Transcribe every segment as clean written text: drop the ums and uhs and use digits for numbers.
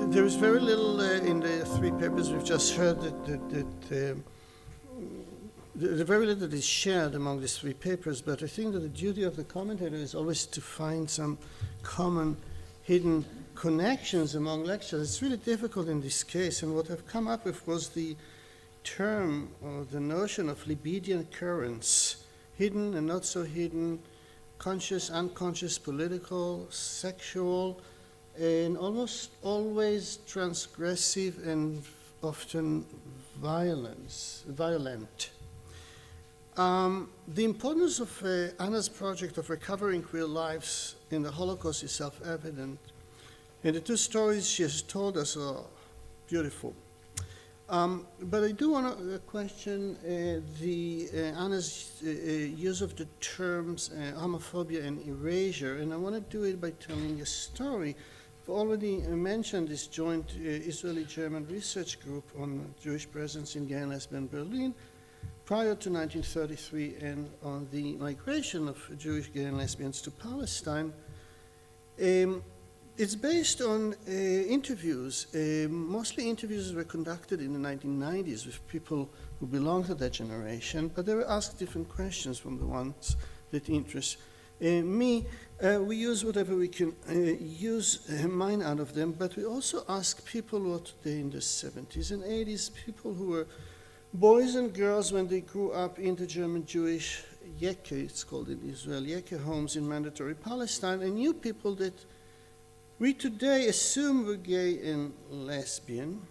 There is very little in the three papers we've just heard the very little that is shared among these three papers, but I think that the duty of the commentator is always to find some common hidden connections among lectures. It's really difficult in this case, and what I've come up with was the term or the notion of Libidian currents, hidden and not so hidden, conscious, unconscious, political, sexual, and almost always transgressive and often violent. The importance of Anna's project of recovering queer lives in the Holocaust is self-evident, and the two stories she has told us are beautiful. But I do want to question Anna's use of the terms homophobia and erasure, and I want to do it by telling a story. I've already mentioned this joint Israeli-German research group on Jewish presence in gay and lesbian Berlin prior to 1933 and on the migration of Jewish gay and lesbians to Palestine. It's based on interviews. Mostly interviews were conducted in the 1990s with people who belong to that generation, but they were asked different questions from the ones that interest me. We use whatever we can use mine out of them, but we also ask people who are today in the 70s and 80s, people who were boys and girls when they grew up in the German Jewish Yeke, it's called in Israel, Yeke homes in mandatory Palestine, and new people that we today assume were gay and lesbian.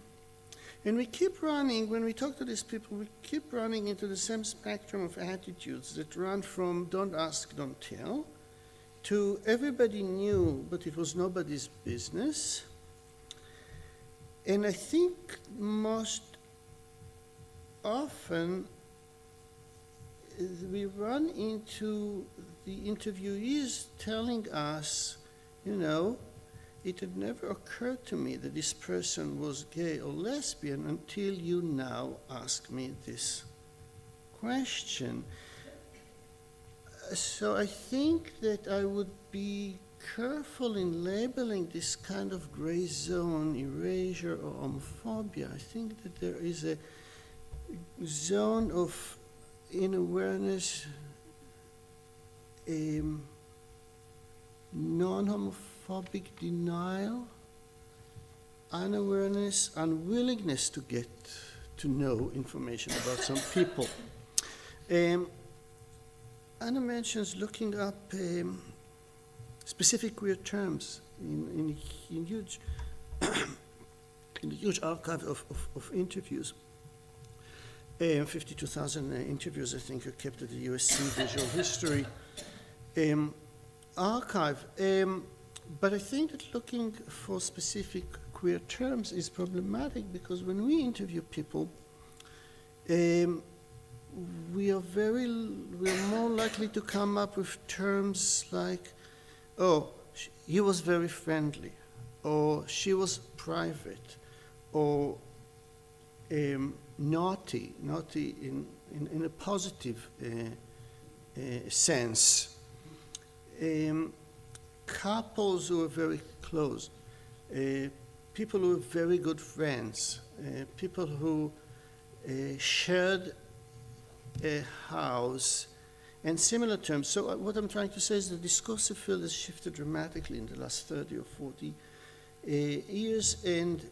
And we keep running, when we talk to these people, we keep running into the same spectrum of attitudes that run from don't ask, don't tell, to everybody knew, but it was nobody's business. And I think most often we run into the interviewees telling us, you know, it had never occurred to me that this person was gay or lesbian until you now ask me this question. So I think that I would be careful in labeling this kind of gray zone, erasure or homophobia. I think that there is a zone of inawareness, non-homophobic denial, unawareness, unwillingness to get to know information about some people. Anna mentions looking up specific queer terms in huge in the huge archive of interviews. 52,000 interviews, I think, are kept at the USC Visual History archive. But I think that looking for specific queer terms is problematic because when we interview people, we are more likely to come up with terms like, oh, he was very friendly, or she was private, or naughty in a positive sense. Couples who are very close, people who are very good friends, people who shared a house, and similar terms. So what I'm trying to say is the discursive field has shifted dramatically in the last 30 or 40 years, and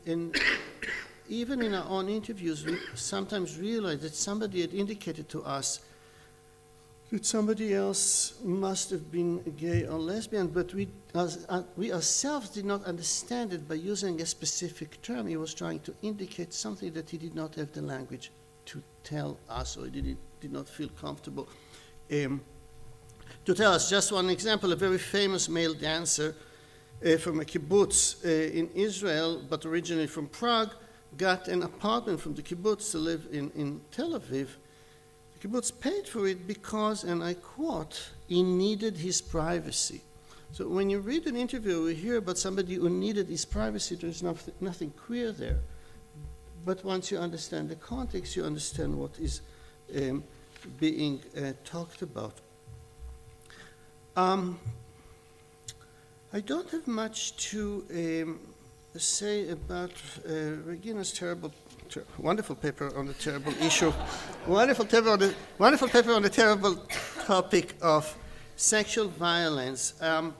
even in our own interviews, we sometimes realize that somebody had indicated to us that somebody else must have been gay or lesbian, but we ourselves did not understand it by using a specific term. He was trying to indicate something that he did not have the language to tell us, or he did not feel comfortable to tell us. Just one example, a very famous male dancer from a kibbutz in Israel, but originally from Prague, got an apartment from the kibbutz to live in Tel Aviv. The kibbutz paid for it because, and I quote, he needed his privacy. So when you read an interview, we hear about somebody who needed his privacy. There's nothing queer there. But once you understand the context, you understand what is being talked about. I don't have much to say about Regina's wonderful paper on the terrible issue, wonderful paper on the terrible topic of sexual violence. And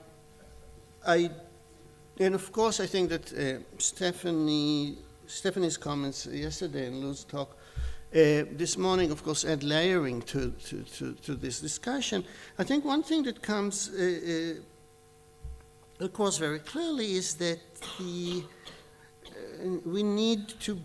of course, I think that Stephanie's comments yesterday and Lou's talk this morning, of course, add layering to this discussion. I think one thing that comes across very clearly is that we need to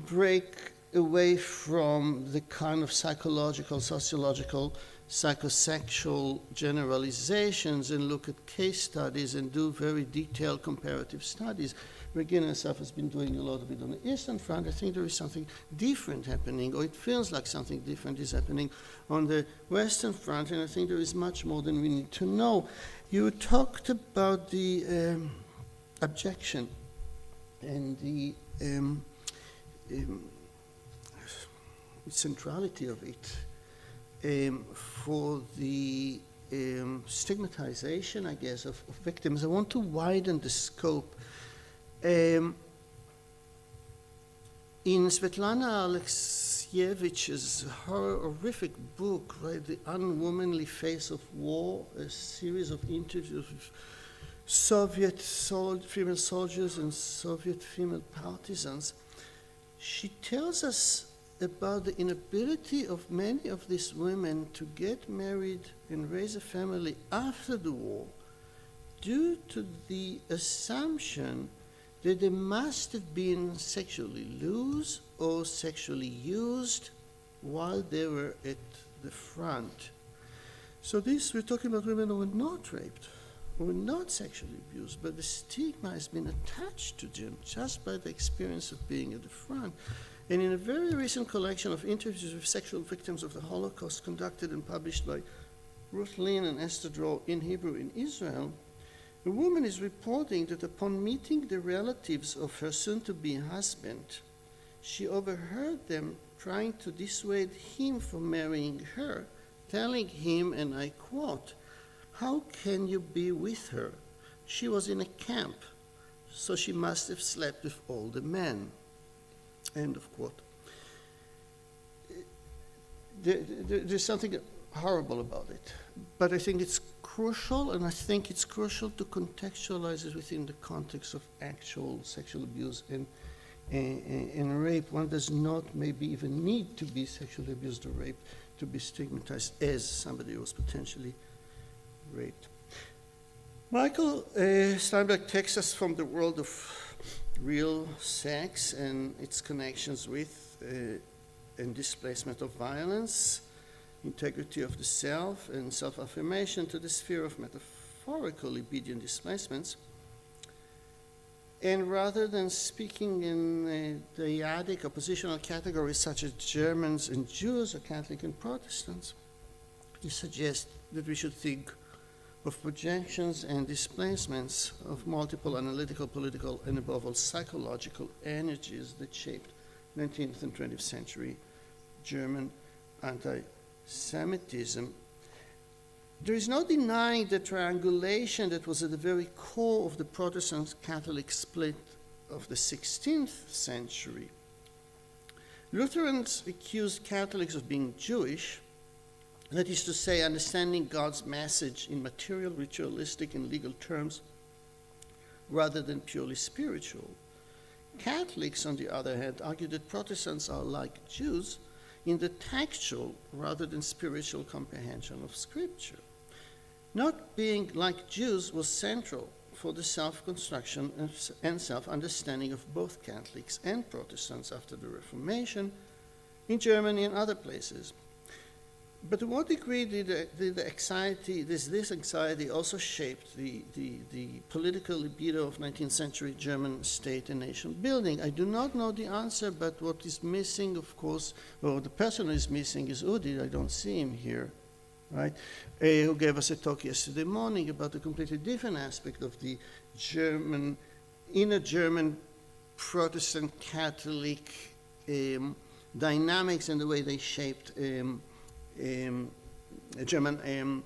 break away from the kind of psychological, sociological, psychosexual generalizations and look at case studies and do very detailed comparative studies. Regina herself has been doing a lot of it on the Eastern Front. I think there is something different happening, or it feels like something different is happening on the Western Front, and I think there is much more than we need to know. You talked about the objection and the centrality of it for the stigmatization, I guess, of victims. I want to widen the scope. In Svetlana Alexievich's horrific book, right, The Unwomanly Face of War, a series of interviews with Soviet female soldiers and Soviet female partisans, she tells us about the inability of many of these women to get married and raise a family after the war due to the assumption that they must have been sexually loose or sexually used while they were at the front. So we're talking about women who were not raped, who were not sexually abused, but the stigma has been attached to them just by the experience of being at the front. And in a very recent collection of interviews with sexual victims of the Holocaust conducted and published by Ruth Lin and Esther Dror in Hebrew in Israel, a woman is reporting that upon meeting the relatives of her soon-to-be husband, she overheard them trying to dissuade him from marrying her, telling him, and I quote, "How can you be with her? She was in a camp, so she must have slept with all the men." End of quote. There's something horrible about it, but I think it's crucial, and I think it's crucial to contextualize it within the context of actual sexual abuse and rape. One does not maybe even need to be sexually abused or raped to be stigmatized as somebody who was potentially raped. Michael Steinberg takes us from the world of real sex and its connections with and displacement of violence, integrity of the self, and self-affirmation to the sphere of metaphorical libidian displacements. And rather than speaking in dyadic oppositional categories such as Germans and Jews or Catholic and Protestants, he suggests that we should think of projections and displacements of multiple analytical, political, and above all psychological energies that shaped 19th and 20th century German anti-Semitism. There is no denying the triangulation that was at the very core of the Protestant-Catholic split of the 16th century. Lutherans accused Catholics of being Jewish, that is to say, understanding God's message in material, ritualistic, and legal terms rather than purely spiritual. Catholics, on the other hand, argued that Protestants are like Jews in the textual rather than spiritual comprehension of Scripture. Not being like Jews was central for the self-construction and self-understanding of both Catholics and Protestants after the Reformation in Germany and other places. But to what degree did this anxiety also shaped the political libido of 19th century German state and nation building? I do not know the answer, but what is missing, of course, or the person who is missing is Udi. I don't see him here, right? Who gave us a talk yesterday morning about a completely different aspect of the inner German Protestant Catholic dynamics and the way they shaped German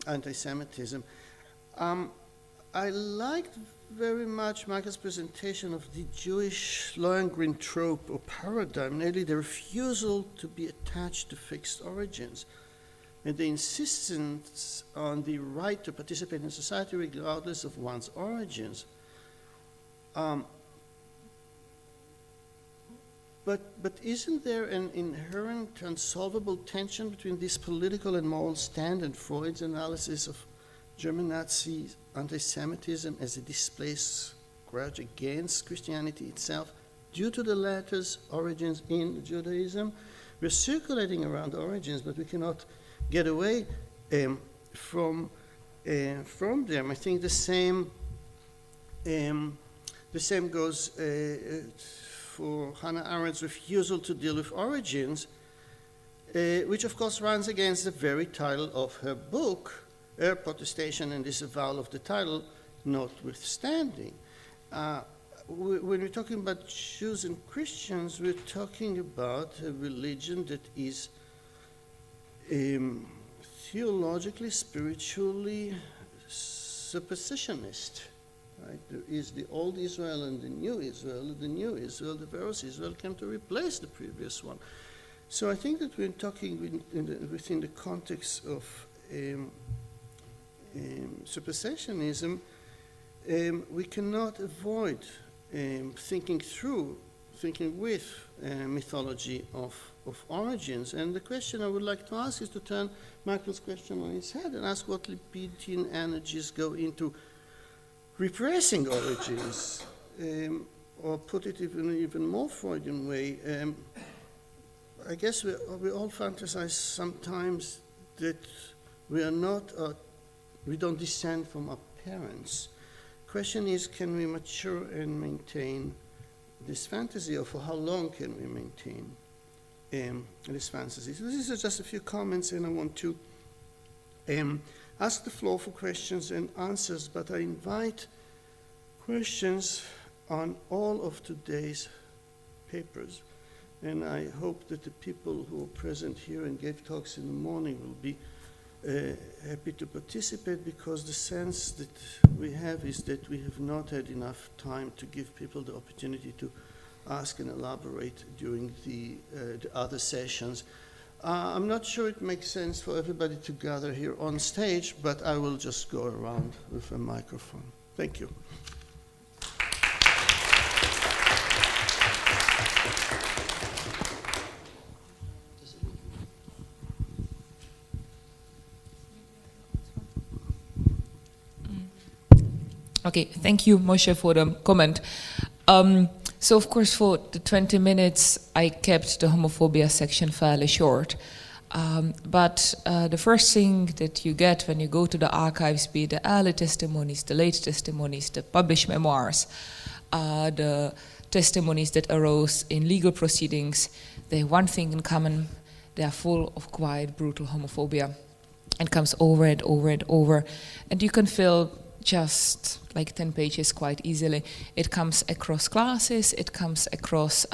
anti-Semitism. I liked very much Michael's presentation of the Jewish Lohengrin trope or paradigm, namely the refusal to be attached to fixed origins, and the insistence on the right to participate in society regardless of one's origins. But isn't there an inherent unsolvable tension between this political and moral stand and Freud's analysis of German Nazi anti-Semitism as a displaced grudge against Christianity itself due to the latter's origins in Judaism? We're circulating around origins, but we cannot get away from them. I think the same goes for Hannah Arendt's refusal to deal with origins, which of course runs against the very title of her book, her protestation and disavowal of the title notwithstanding. When we're talking about Jews and Christians, we're talking about a religion that is theologically, spiritually suppositionist. Right? There is the old Israel and the new Israel. The new Israel, the Pharaoh's Israel, came to replace the previous one. So I think that we're talking within the context of suppositionism. We cannot avoid thinking with mythology of origins. And the question I would like to ask is to turn Michael's question on its head and ask what Levidian energies go into repressing origins, or put it even more Freudian way. I guess we all fantasize sometimes that we don't descend from our parents. Question is, can we mature and maintain this fantasy, or for how long can we maintain this fantasy? So these are just a few comments, and I want to ask the floor for questions and answers, but I invite questions on all of today's papers, and I hope that the people who are present here and gave talks in the morning will be happy to participate, because the sense that we have is that we have not had enough time to give people the opportunity to ask and elaborate during the other sessions. I'm not sure it makes sense for everybody to gather here on stage, but I will just go around with a microphone. Thank you. Okay, thank you, Moshe, for the comment. So, of course, for the 20 minutes, I kept the homophobia section fairly short. But the first thing that you get when you go to the archives, be the early testimonies, the late testimonies, the published memoirs, the testimonies that arose in legal proceedings, they have one thing in common: they are full of quite brutal homophobia. It comes over and over and over, and you can fill just like 10 pages quite easily. It comes across classes, it comes across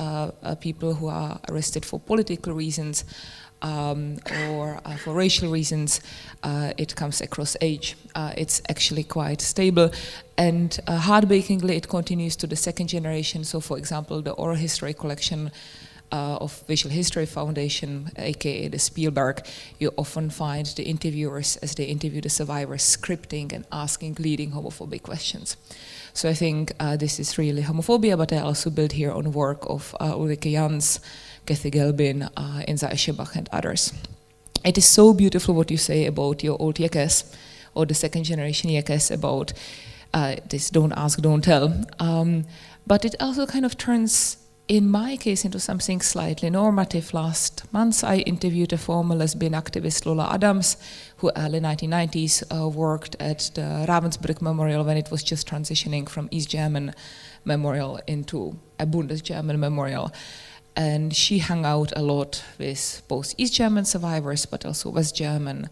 people who are arrested for political reasons or for racial reasons. It comes across age. It's actually quite stable, and heartbreakingly it continues to the second generation. So for example, the oral history collection of Visual History Foundation, aka the Spielberg, you often find the interviewers, as they interview the survivors, scripting and asking leading homophobic questions. So I think this is really homophobia, but I also build here on work of Ulrike Jans, Kathy Gelbin, Inza Eschenbach, and others. It is so beautiful what you say about your old Yekes, or the second generation Yekes, about this don't ask, don't tell. But it also kind of turns, in my case, into something slightly normative. Last month, I interviewed a former lesbian activist, Lola Adams, who early 1990s worked at the Ravensbrück Memorial when it was just transitioning from East German Memorial into a Bundes-German Memorial. And she hung out a lot with both East German survivors, but also West German,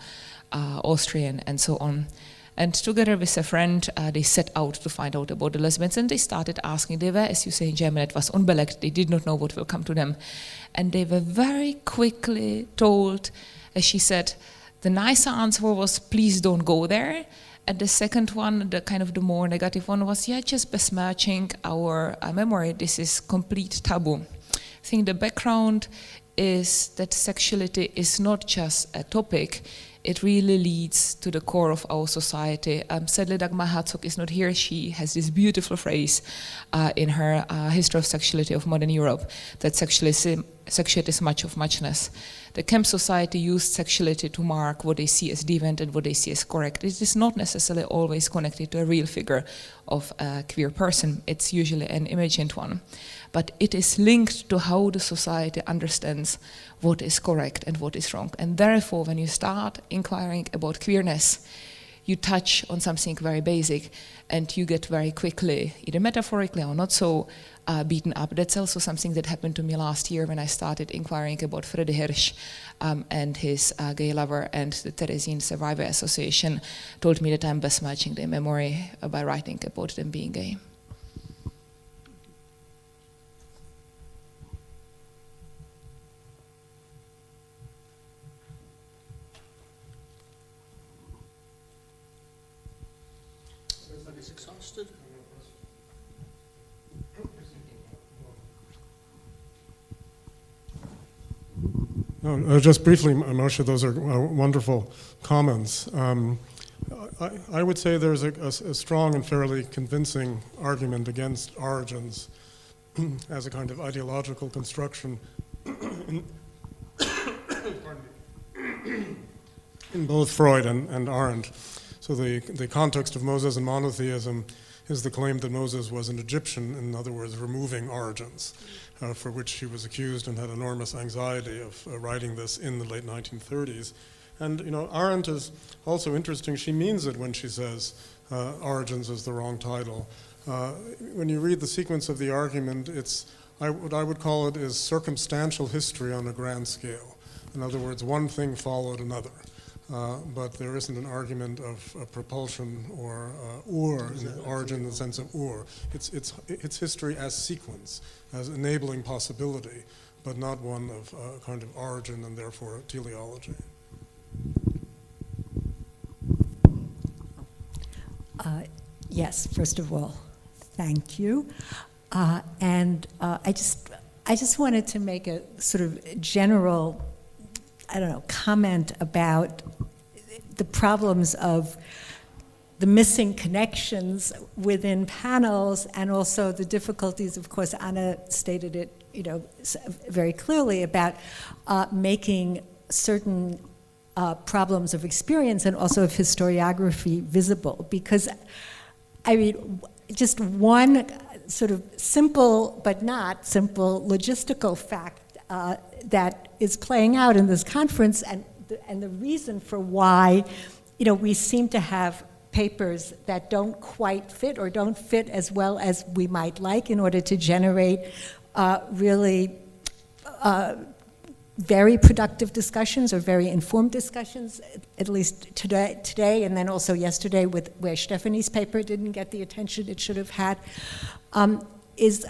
Austrian, and so on. And together with a friend, they set out to find out about the lesbians, and they started asking. They were, as you say in German, etwas unbeleckt. They did not know what will come to them. And they were very quickly told, as she said, the nicer answer was, please don't go there. And the second one, the kind of the more negative one, was just besmirching our memory. This is complete taboo. I think the background is that sexuality is not just a topic, it really leads to the core of our society. Sadly, Dagmar Herzog is not here. She has this beautiful phrase in her History of Sexuality of Modern Europe, that sexuality is much of muchness. The camp society used sexuality to mark what they see as deviant and what they see as correct. It is not necessarily always connected to a real figure of a queer person. It's usually an imagined one. But it is linked to how the society understands what is correct and what is wrong. And therefore, when you start inquiring about queerness, you touch on something very basic, and you get very quickly, either metaphorically or not so, beaten up. That's also something that happened to me last year when I started inquiring about Freddy Hirsch and his gay lover, and the Terezin Survivor Association told me that I'm besmirching their memory by writing about them being gay. Everybody's exhausted? No, just briefly, Moshe, those are wonderful comments. I would say there's a strong and fairly convincing argument against origins as a kind of ideological construction in both Freud and Arendt. So the context of Moses and monotheism is the claim that Moses was an Egyptian, in other words, removing origins, for which he was accused and had enormous anxiety of writing this in the late 1930s. And Arendt is also interesting. She means it when she says origins is the wrong title. When you read the sequence of the argument, what I would call it is circumstantial history on a grand scale. In other words, one thing followed another. But there isn't an argument of propulsion or in the origin in the sense of or. It's history as sequence, as enabling possibility, but not one of kind of origin and therefore teleology. Yes, first of all, thank you. And I just wanted to make a sort of general, comment about the problems of the missing connections within panels, and also the difficulties, of course, Anna stated it, very clearly about making certain problems of experience and also of historiography visible. Because, just one sort of simple but not simple logistical fact that is playing out in this conference, and the reason for why, we seem to have papers that don't quite fit or don't fit as well as we might like in order to generate really very productive discussions or very informed discussions, at least today and then also yesterday where Stephanie's paper didn't get the attention it should have had, is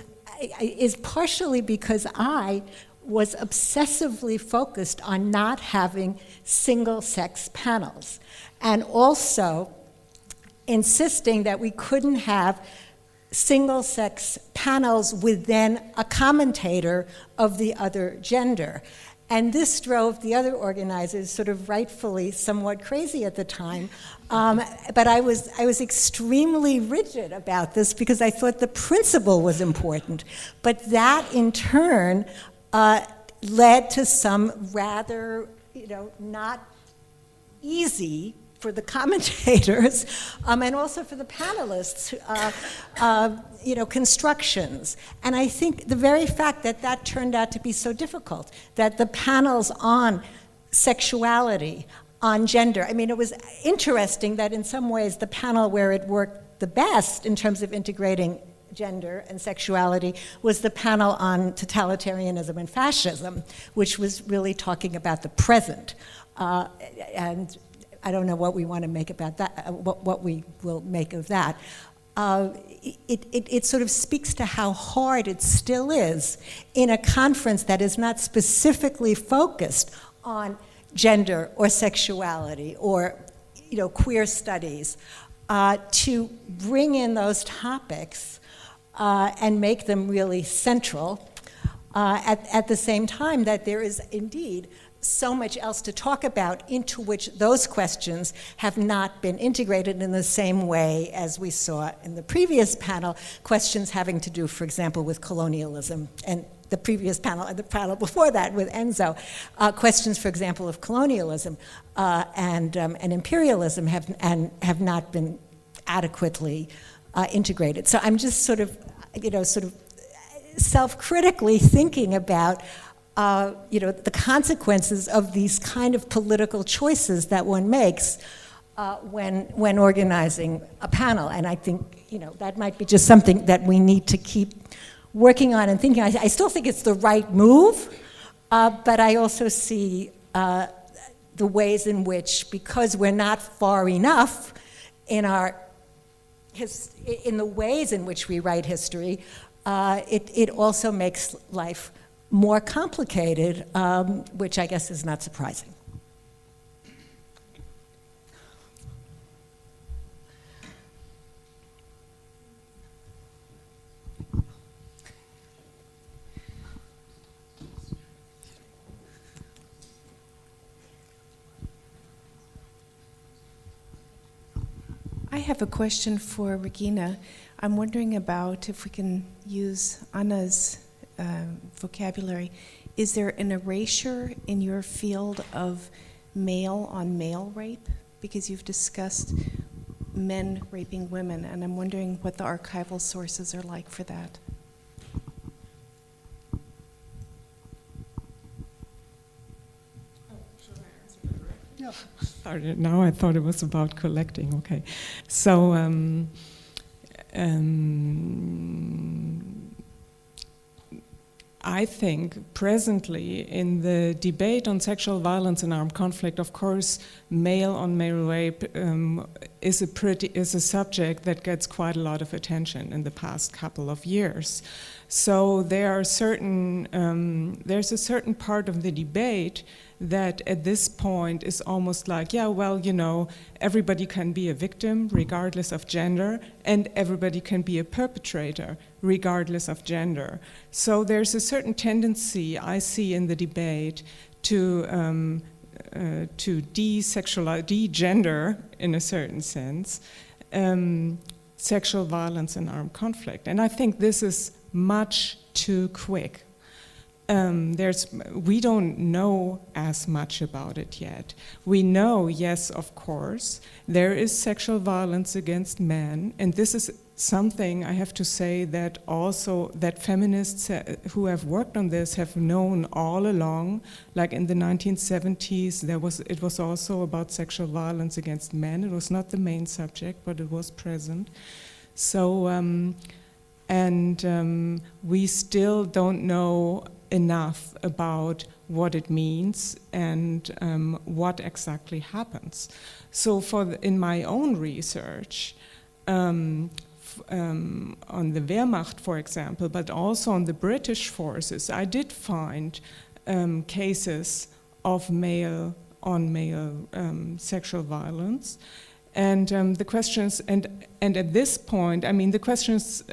partially because I was obsessively focused on not having single-sex panels, and also insisting that we couldn't have single-sex panels with then a commentator of the other gender. And this drove the other organizers sort of rightfully somewhat crazy at the time. But I was extremely rigid about this because I thought the principle was important. But that in turn led to some rather, not easy for the commentators and also for the panelists, constructions. And I think the very fact that turned out to be so difficult, that the panels on sexuality, on gender, it was interesting that in some ways the panel where it worked the best in terms of integrating gender and sexuality was the panel on totalitarianism and fascism, which was really talking about the present. And I don't know what we want to make about that, what we will make of that. It sort of speaks to how hard it still is in a conference that is not specifically focused on gender or sexuality or queer studies, to bring in those topics and make them really central, at the same time that there is indeed so much else to talk about into which those questions have not been integrated in the same way as we saw in the previous panel, questions having to do, for example, with colonialism, and the previous panel and the panel before that with Enzo, questions, for example, of colonialism and imperialism have not been adequately integrated. So I'm just sort of self-critically thinking about the consequences of these kind of political choices that one makes when organizing a panel. And I think, that might be just something that we need to keep working on and thinking. I still think it's the right move, but I also see the ways in which, because we're not far enough in the ways in which we write history, it also makes life more complicated, which I guess is not surprising. I have a question for Regina. I'm wondering about if we can use Anna's vocabulary. Is there an erasure in your field of male-on-male rape? Because you've discussed men raping women, and I'm wondering what the archival sources are like for that. Sorry, now I thought it was about collecting. Okay, so I think presently in the debate on sexual violence and armed conflict, of course, male-on-male rape is a subject that gets quite a lot of attention in the past couple of years. So there are there's a certain part of the debate that at this point is almost like, yeah, well, everybody can be a victim regardless of gender, and everybody can be a perpetrator regardless of gender. So there's a certain tendency I see in the debate to de-gender, in a certain sense, sexual violence and armed conflict. And I think this is much too quick. We don't know as much about it yet. We know, yes, of course, there is sexual violence against men, and this is something I have to say that feminists who have worked on this have known all along. Like in the 1970s, it was also about sexual violence against men. It was not the main subject, but it was present. So, we still don't know enough about what it means and what exactly happens. So in my own research, on the Wehrmacht, for example, but also on the British forces, I did find cases of male-on-male sexual violence. And the questions, and at this point, the questions,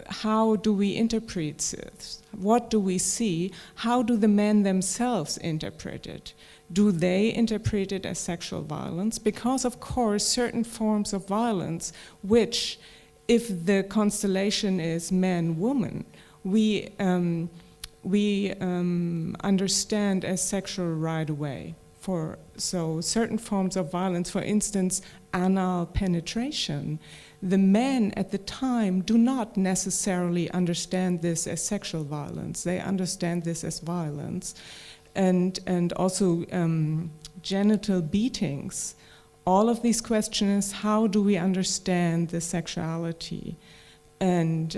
how do we interpret this? What do we see? How do the men themselves interpret it? Do they interpret it as sexual violence? Because, of course, certain forms of violence, which, if the constellation is man-woman, we understand as sexual right away. So certain forms of violence, for instance, anal penetration, the men at the time do not necessarily understand this as sexual violence. They understand this as violence. And also genital beatings. All of these questions, how do we understand the sexuality? And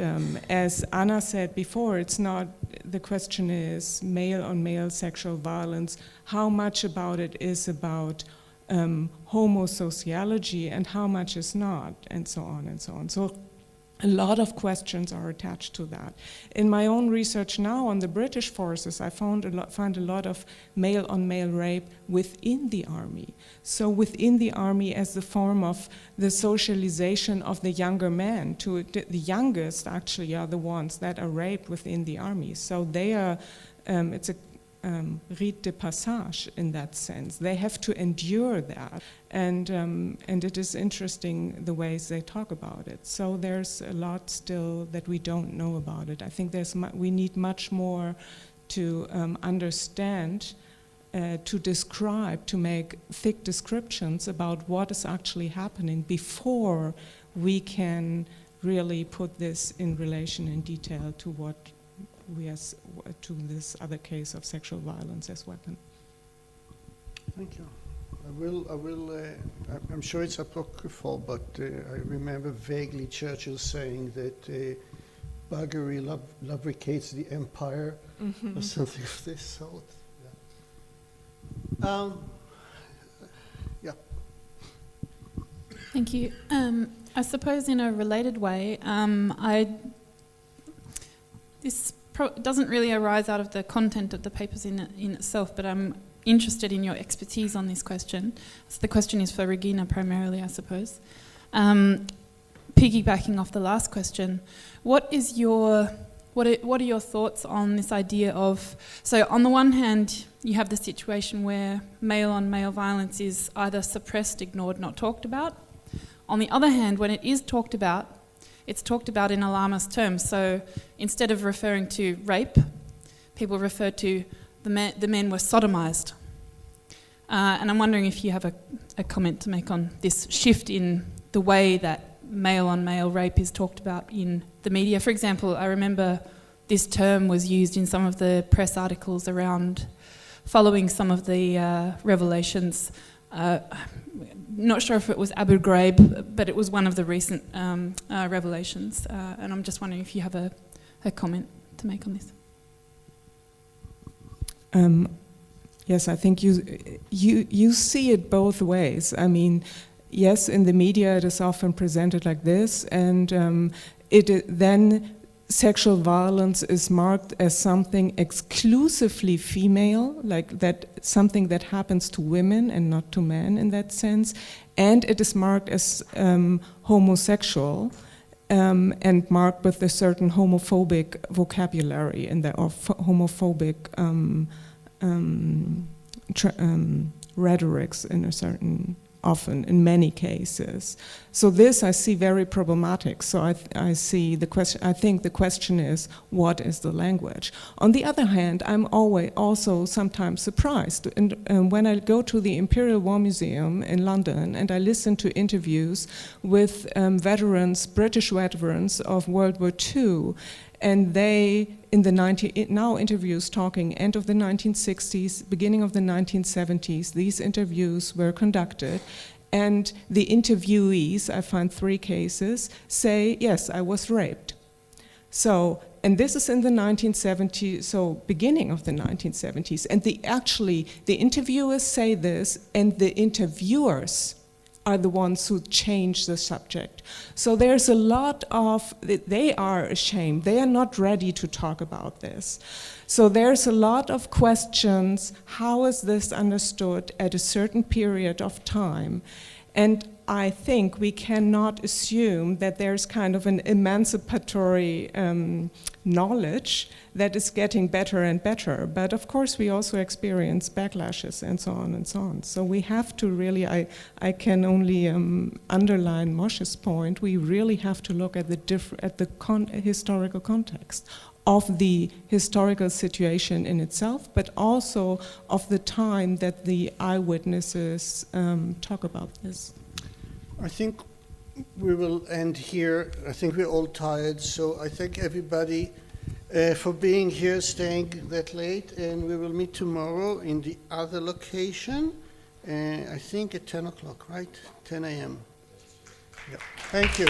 as Anna said before, the question is male-on-male sexual violence, how much about it is about homosociology and how much is not, and so on and so on. So A lot of questions are attached to that. In my own research now on the British forces, I find a lot of male-on-male rape within the army. So within the army as the form of the socialization of the younger men. The youngest actually are the ones that are raped within the army. So they are, it's a rite de passage in that sense. They have to endure that, and it is interesting the ways they talk about it. So there's a lot still that we don't know about it. I think we need much more to understand, to describe, to make thick descriptions about what is actually happening before we can really put this in relation in detail to what to this other case of sexual violence as weapon. Thank you. I'm sure it's apocryphal, but I remember vaguely Churchill saying that buggery lubricates the empire, or something of this sort. Yeah. Thank you. I suppose in a related way, this doesn't really arise out of the content of the papers in itself, but I'm interested in your expertise on this question. So the question is for Regina primarily, I suppose. Piggybacking off the last question, what are your thoughts on this idea of, so on the one hand, you have the situation where male-on-male violence is either suppressed, ignored, not talked about. On the other hand, when it is talked about, it's talked about in alarmist terms. So instead of referring to rape, people refer to the men were sodomized. And I'm wondering if you have a comment to make on this shift in the way that male-on-male rape is talked about in the media. For example, I remember this term was used in some of the press articles around following some of the revelations. Not sure if it was Abu Ghraib, but it was one of the recent revelations. And I'm just wondering if you have a comment to make on this. Yes, I think you see it both ways. I mean, yes, in the media it is often presented like this, and then sexual violence is marked as something exclusively female, like that something that happens to women and not to men in that sense, and it is marked as homosexual. And marked with a certain homophobic vocabulary in there, or homophobic rhetorics in a certain, often in many cases. So this I see very problematic. So I see the question. I think the question is, what is the language? On the other hand, I'm always also sometimes surprised. And when I go to the Imperial War Museum in London and I listen to interviews with veterans, British veterans of World War II, and they, now interviews talking end of the 1960s, beginning of the 1970s, these interviews were conducted, and the interviewees, I find 3 cases, say, yes, I was raped. So, and this is in the 1970s, so beginning of the 1970s, and the interviewers say this, and the interviewers are the ones who change the subject. So there's a lot of, they are ashamed, they are not ready to talk about this. So there's a lot of questions, how is this understood at a certain period of time? And I think we cannot assume that there's kind of an emancipatory knowledge that is getting better and better. But of course we also experience backlashes and so on and so on. So we have to really, I can only underline Moshe's point, we really have to look at the historical context of the historical situation in itself, but also of the time that the eyewitnesses talk about this. I think we will end here. I think we're all tired, so I thank everybody for being here, staying that late, and we will meet tomorrow in the other location, I think at 10 o'clock, right? 10 a.m. Yeah. Thank you.